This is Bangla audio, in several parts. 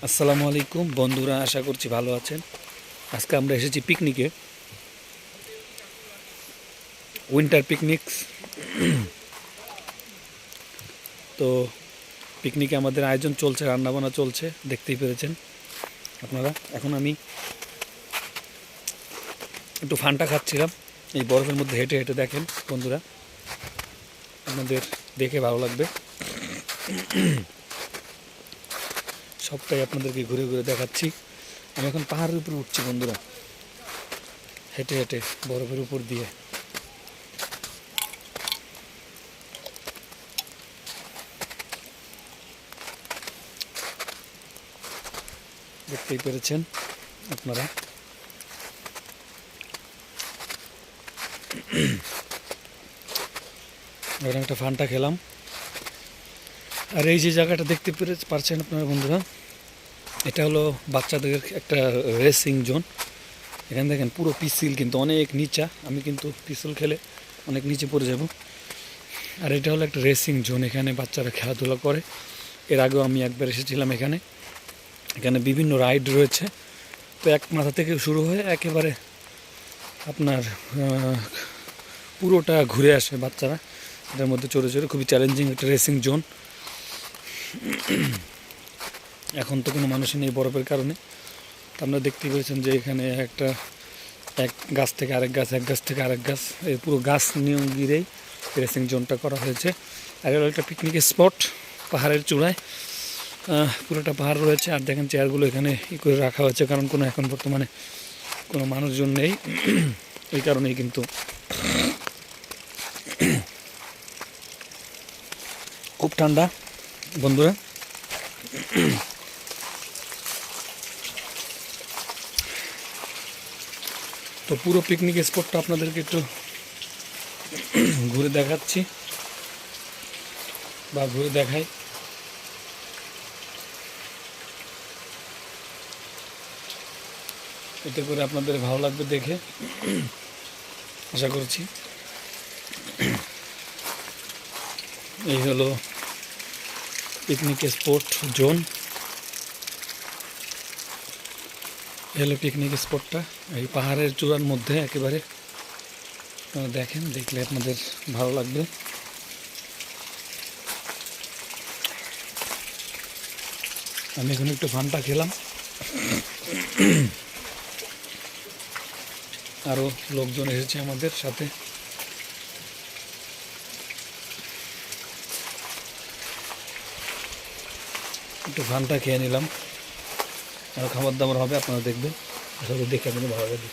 আসসালামু আলাইকুম বন্ধুরা, আশা করছি ভালো আছেন। আজকে আমরা এসেছি পিকনিকে, উইন্টার পিকনিক। তো পিকনিকে আমাদের আয়োজন চলছে, রান্নাবান্না চলছে, দেখতেই পেরেছেন আপনারা। এখন আমি একটু ফান্টা খাচ্ছিলাম এই বরফের মধ্যে হেঁটে হেঁটে। দেখেন বন্ধুরা, আপনাদের দেখে ভালো লাগবে। সবটাই আপনাদেরকে ঘুরে ঘুরে দেখাচ্ছি। আমি এখন পাহাড়ের উপরে উঠছি বন্ধুরা, হেঁটে হেঁটে বরফের উপর দিয়ে। দেখতেই পেরেছেন আপনারা। এবার একটা ফান্টা খেলাম। আর এই যে জায়গাটা দেখতে পারছেন আপনারা বন্ধুরা, এটা হলো বাচ্চাদের একটা রেসিং জোন। এখানে দেখেন পুরো পিসিল, কিন্তু অনেক নিচা। আমি কিন্তু পিসল খেলে অনেক নিচে পড়ে যাব। আর এটা হলো একটা রেসিং জোন, এখানে বাচ্চারা খেলাধুলা করে। এর আগেও আমি একবার এসেছিলাম এখানে। এখানে বিভিন্ন রাইড রয়েছে। তো এক মাথা থেকে শুরু হয়ে একেবারে আপনার পুরোটা ঘুরে আসে বাচ্চারা এটার মধ্যে চড়ে চড়ে। খুবই চ্যালেঞ্জিং একটা রেসিং জোন। এখন তো কোনো মানুষই নেই বরফের কারণে। আপনারা দেখতে পেয়েছেন যে এখানে একটা এক গাছ থেকে আরেক গাছ, এক গাছ থেকে আরেক গাছ, এই পুরো গাছ নিয়ে ঘিরেই রেসিং জোনটা করা হয়েছে। আর এটা একটা পিকনিক স্পট, পাহাড়ের চূড়ায় পুরোটা পাহাড় রয়েছে। আর দেখেন চেয়ারগুলো এখানে করে রাখা হয়েছে, কারণ কোনো এখন বর্তমানে কোনো মানুষজন নেই। এই কারণেই কিন্তু খুব ঠান্ডা বন্ধুরা। তো পুরো পিকনিক স্পটটা আপনাদেরকে একটু ঘুরে দেখাচ্ছি বা ঘুরে দেখাই। এতে করে আপনাদের ভালো লাগবে দেখে, আশা করছি। এই হলো পিকনিক স্পট জোন, এলো পিকনিক স্পটটা এই পাহাড়ের চূড়ার মধ্যে একেবারে। দেখেন, দেখলে আপনাদের ভালো লাগবে। আমি এখন একটু ফান্টা খেলাম। আরও লোকজন এসেছে আমাদের সাথে। একটু ফান্টা খেয়ে নিলাম, আরও খাবার দাবার হবে, আপনারা দেখবেন। আসলে দেখে আপনাদের ভালো লাগবে।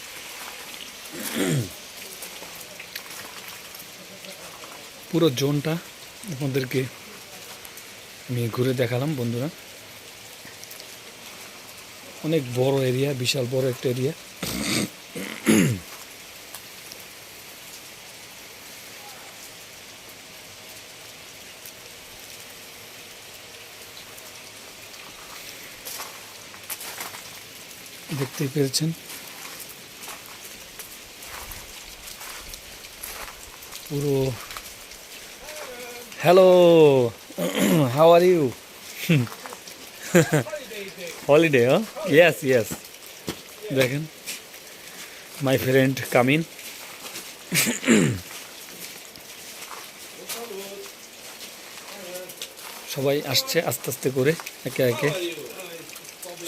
পুরো জোনটা আপনাদেরকে আমি ঘুরে দেখালাম বন্ধুরা। অনেক বড় এরিয়া, বিশাল বড় একটা এরিয়া। দেখতেই পেরেছেন পুরো। Hello, how are you? Holiday? Yes yes. দেখেন মাই ফ্রেন্ড কামিন। সবাই আসছে আস্তে আস্তে করে, একে একে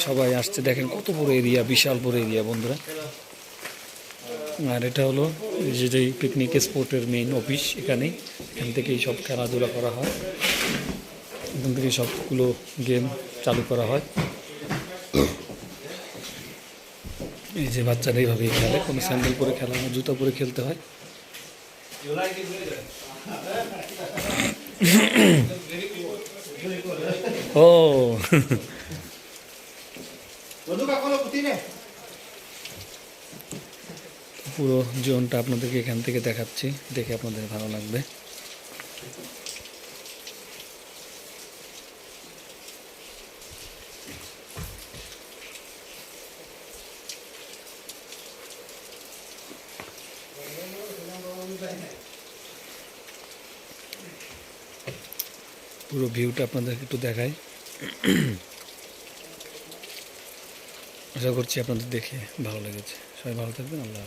সবাই আসছে। দেখেন কত বড় এরিয়া, বিশাল বড় এরিয়া বন্ধুরা। আর এটা হলো যে পিকনিক স্পটের মেইন অফিস। এখান থেকেই সব খেলাধুলা করা হয়, এখান থেকে সবগুলো গেম চালু করা হয়। এই যে বাচ্চারা এইভাবেই খেলে, কোনো স্যান্ডেল পরে খেলা না, জুতা পরে খেলতে হয়। ও পুরো জোনটা আপনাদেরকে এখান থেকে দেখাচ্ছি, দেখে আপনাদের ভালো লাগবে। পুরো ভিউটা আপনাদেরকে একটু দেখাই। আশা করছি আপনাদের দেখে ভালো লেগেছে। সবাই ভালো থাকবেন। আল্লাহ হাফেজ।